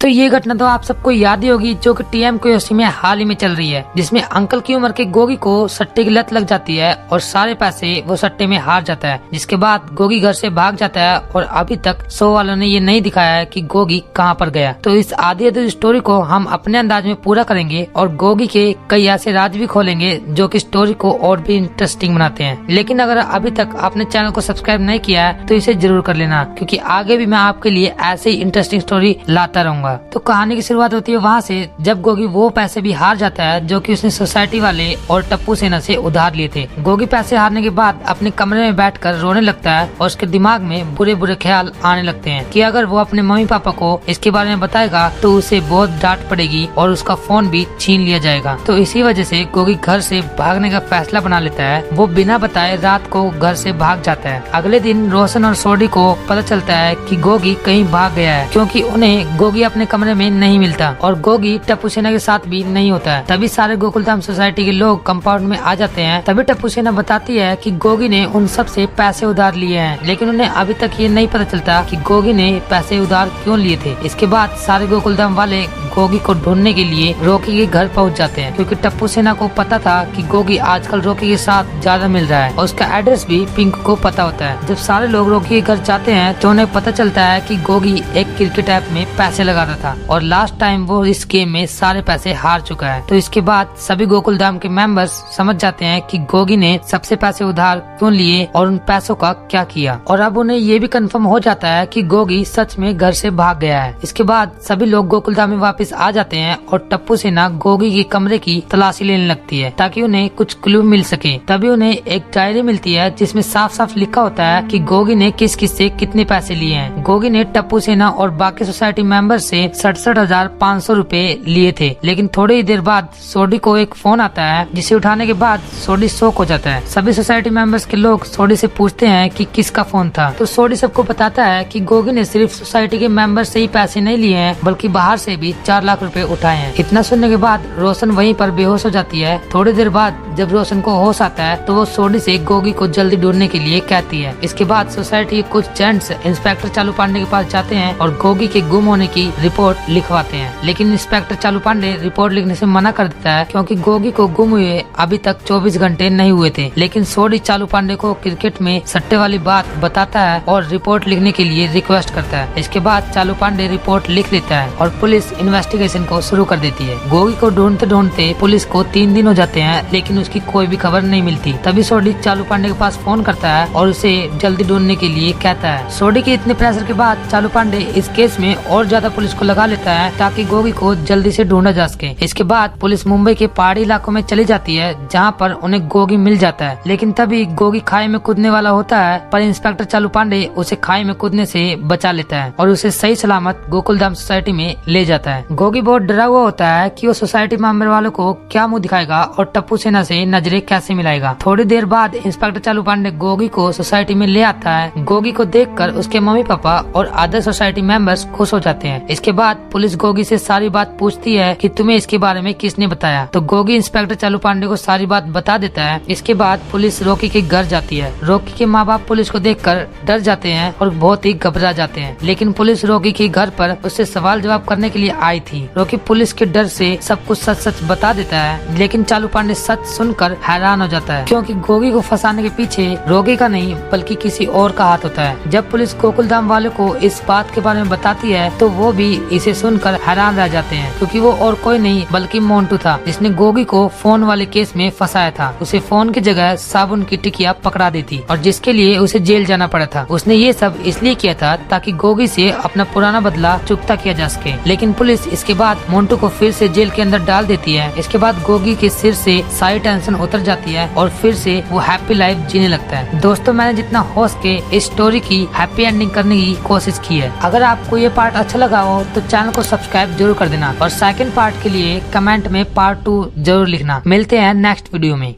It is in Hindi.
तो ये घटना तो आप सबको याद ही होगी, जो कि टीएम कोयोशी में हाल ही में चल रही है, जिसमें अंकल की उम्र के गोगी को सट्टे की लत लग जाती है और सारे पैसे वो सट्टे में हार जाता है। जिसके बाद गोगी घर से भाग जाता है और अभी तक शो वालों ने ये नहीं दिखाया है कि गोगी कहाँ पर गया। तो इस आधी अधूरी स्टोरी को हम अपने अंदाज में पूरा करेंगे और गोगी के कई ऐसे राज भी खोलेंगे जो कि स्टोरी को और भी इंटरेस्टिंग बनाते हैं। लेकिन अगर अभी तक आपने चैनल को सब्सक्राइब नहीं किया है तो इसे जरूर कर लेना, क्योंकि आगे भी मैं आपके लिए ऐसे ही इंटरेस्टिंग स्टोरी लाता रहूंगा। तो कहानी की शुरुआत होती है वहाँ से, जब गोगी वो पैसे भी हार जाता है जो कि उसने सोसाइटी वाले और टप्पू सेना से उधार लिए थे। गोगी पैसे हारने के बाद अपने कमरे में बैठकर रोने लगता है और उसके दिमाग में बुरे बुरे ख्याल आने लगते हैं कि अगर वो अपने मम्मी पापा को इसके बारे में बताएगा तो उसे बहुत डांट पड़ेगी और उसका फोन भी छीन लिया जाएगा। तो इसी वजह से गोगी घर से भागने का फैसला बना लेता है। वो बिना बताए रात को घर से भाग जाता है। अगले दिन रोशन और सोडी को पता चलता है कि गोगी कहीं भाग गया है, क्योंकि उन्हें गोगी अपने कमरे में नहीं मिलता और गोगी टप्पू सेना के साथ भी नहीं होता है। तभी सारे गोकुलधाम सोसाइटी के लोग कंपाउंड में आ जाते हैं। तभी टप्पू सेना बताती है कि गोगी ने उन सब से पैसे उधार लिए हैं, लेकिन उन्हें अभी तक ये नहीं पता चलता कि गोगी ने पैसे उधार क्यों लिए थे। इसके बाद सारे गोकुलधाम वाले गोगी को ढूंढने के लिए रॉकी के घर पहुंच जाते हैं, क्योंकि टप्पू सेना को पता था कि गोगी आजकल रॉकी के साथ ज्यादा मिल रहा है और उसका एड्रेस भी पिंक को पता होता है। जब सारे लोग रॉकी के घर जाते हैं तो उन्हें पता चलता है कि गोगी एक क्रिकेट ऐप में पैसे लगाता था और लास्ट टाइम वो इस गेम में सारे पैसे हार चुका है। तो इसके बाद सभी गोकुलधाम के मेंबर्स समझ जाते हैं कि गोगी ने सबसे पैसे उधार क्यों लिए और उन पैसों का क्या किया, और अब उन्हें ये भी कंफर्म हो जाता है कि गोगी सच में घर से भाग गया है। इसके बाद सभी लोग गोकुलधाम में वापस आ जाते हैं और टप्पू सेना गोगी के कमरे की तलाशी लेने लगती है ताकि उन्हें कुछ क्लू मिल सके। तभी उन्हें एक डायरी मिलती है जिसमें साफ साफ लिखा होता है कि गोगी ने किस किस से कितने पैसे लिए हैं। गोगी ने टप्पू सेना और बाकी सोसाइटी मेंबर से 67,500 रुपए लिए थे, लेकिन थोड़ी ही देर बाद सोडी को एक फोन आता है, जिसे उठाने के बाद सोडी शॉक हो जाता है। सभी सोसाइटी मेंबर्स के लोग सोडी से पूछते हैं कि किसका फोन था। तो सोडी सबको बताता है कि गोगी ने सिर्फ सोसाइटी के मेंबर से ही पैसे नहीं लिए हैं, बल्कि बाहर से भी 4 लाख रुपए उठाए हैं। इतना सुनने के बाद रोशन वहीं पर बेहोश हो जाती है। थोड़ी देर बाद जब रोशन को होश आता है तो वो सोडी से गोगी को जल्दी ढूंढने के लिए कहती है। इसके बाद सोसाइटी के कुछ जेंट्स इंस्पेक्टर चालू पांडे के पास जाते हैं और गोगी के गुम होने की रिपोर्ट लिखवाते हैं, लेकिन इंस्पेक्टर चालू पांडे रिपोर्ट लिखने से मना कर देता है, क्योंकि गोगी को गुम हुए अभी तक 24 घंटे नहीं हुए थे। लेकिन सोडी चालू पांडे को क्रिकेट में सट्टे वाली बात बताता है और रिपोर्ट लिखने के लिए रिक्वेस्ट करता है। इसके बाद चालू पांडे रिपोर्ट लिख लेता है और पुलिस इन्वेस्टिगेशन को शुरू कर देती है। गोगी को ढूंढते ढूंढते पुलिस को 3 दिन हो जाते हैं, लेकिन उसकी कोई भी खबर नहीं मिलती। तभी सोडी चालू पांडे के पास फोन करता है और उसे जल्दी ढूंढने के लिए कहता है। सोडी के इतने प्रेशर के बाद चालू पांडे इस केस में और ज्यादा पुलिस को लगा लेता है ताकि गोगी को जल्दी से ढूंढा जा सके। इसके बाद पुलिस मुंबई के पहाड़ी इलाकों में चली जाती है, जहां पर उन्हें गोगी मिल जाता है। लेकिन तभी गोगी खाई में कूदने वाला होता है, पर इंस्पेक्टर चालू पांडे उसे खाई में कूदने से बचा लेता है और उसे सही सलामत गोकुलधाम सोसाइटी में ले जाता है। गोगी बहुत डरा हुआ होता है कि वो सोसाइटी मेंबर वालों को क्या मुंह दिखाएगा और टप्पू सेना से नजरें कैसे मिलाएगा। थोड़ी देर बाद इंस्पेक्टर चालू पांडे गोगी को सोसाइटी में ले आता है। गोगी को देखकर उसके मम्मी पापा और अदर सोसाइटी मेंबर्स खुश हो जाते हैं। इसके बाद पुलिस गोगी से सारी बात पूछती है कि तुम्हें इसके बारे में किसने बताया। तो गोगी इंस्पेक्टर चालू पांडे को सारी बात बता देता है। इसके बाद पुलिस रॉकी के घर जाती है। रॉकी के माँ बाप पुलिस को देखकर डर जाते हैं और बहुत ही घबरा जाते हैं, लेकिन पुलिस रॉकी के घर पर उससे सवाल जवाब करने के लिए आई थी। रॉकी पुलिस के डर से सब कुछ सच सच बता देता है, लेकिन चालू पांडे सच सुनकर हैरान हो जाता है, क्योंकि गोगी को फंसाने के पीछे रॉकी का नहीं बल्कि किसी और का हाथ होता है। जब पुलिस गोकुलधाम वालों को इस बात के बारे में बताती है तो वो भी इसे सुनकर हैरान रह जाते हैं, क्योंकि वो और कोई नहीं बल्कि मोंटू था, जिसने गोगी को फोन वाले केस में फंसाया था। उसे फोन की जगह साबुन की टिकिया पकड़ा दी थी और जिसके लिए उसे जेल जाना पड़ा था। उसने ये सब इसलिए किया था ताकि गोगी से अपना पुराना बदला चुकता किया जा सके। लेकिन पुलिस इसके बाद मोंटू को फिर से जेल के अंदर डाल देती है। इसके बाद गोगी के सिर से सारी टेंशन उतर जाती है और फिर से वो हैप्पी लाइफ जीने लगता है। दोस्तों, मैंने जितना हो सके इस स्टोरी की हैप्पी एंडिंग करने की कोशिश की है। अगर आपको ये पार्ट अच्छा लगा हो तो चैनल को सब्सक्राइब जरूर कर देना और सेकंड पार्ट के लिए कमेंट में पार्ट 2 जरूर लिखना। मिलते हैं नेक्स्ट वीडियो में।